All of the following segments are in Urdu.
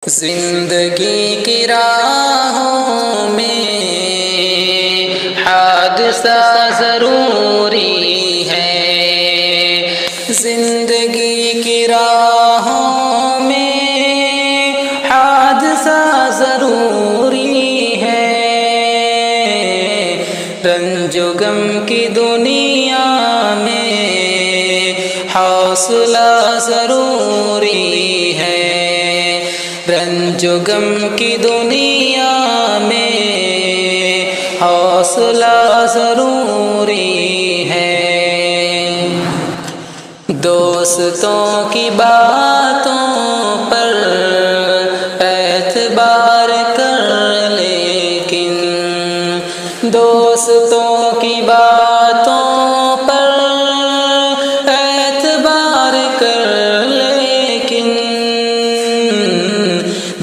زندگی کی راہوں میں حادثہ ضروری ہے، زندگی کی راہوں میں حادثہ ضروری ہے، رنج و غم کی دنیا میں حوصلہ ضروری ہے، رنج و غم کی دنیا میں حوصلہ ضروری ہے، دوستوں کی باتوں پر اعتبار کر، لیکن دوستوں کی باتوں پر اعتبار کر، لیکن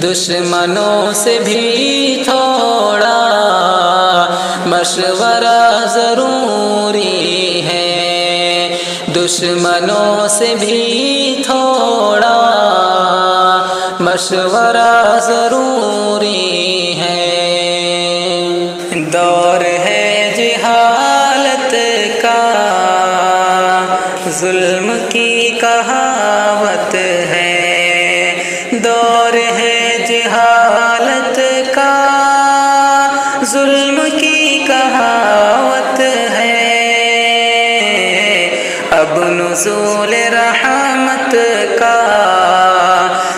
دشمنوں سے بھی تھوڑا مشورہ ضروری ہے، دشمنوں سے بھی تھوڑا مشورہ ضروری ہے، دور ہے جہالت کا، ظلم کی کہاوت ہے، دور ہے جہالت کا، ظلم کی کہاوت ہے، اب نزول رحمت کا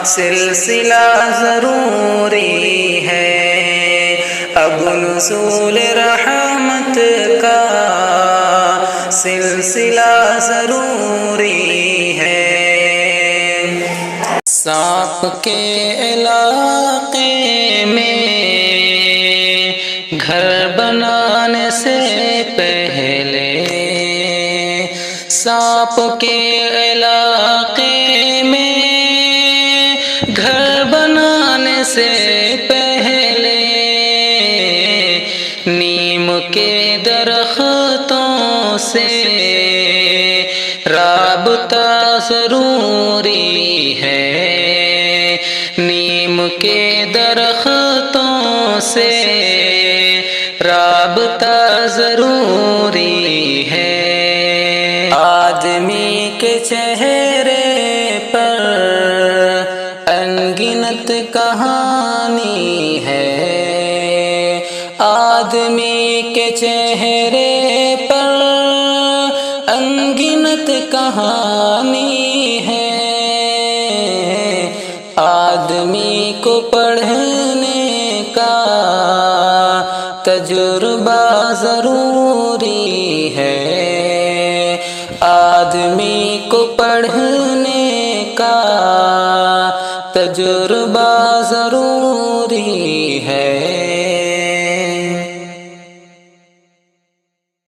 سلسلہ ضروری ہے، اب نزول رحمت کا سلسلہ ضروری ہے، سانپ کے علاقے میں گھر بنانے سے پہلے، سانپ کے علاقے میں گھر بنانے سے پہلے نیم کے درختوں سے رابطہ ضروری ہے، نیم کے درختوں سے رابطہ ضروری ہے، آدمی کے چہرے پر انگنت کہانی ہے، آدمی کے چہرے پر انگنت کہانی ہے، آدمی کو پڑھنے کا تجربہ ضروری ہے، آدمی کو پڑھنے کا تجربہ ضروری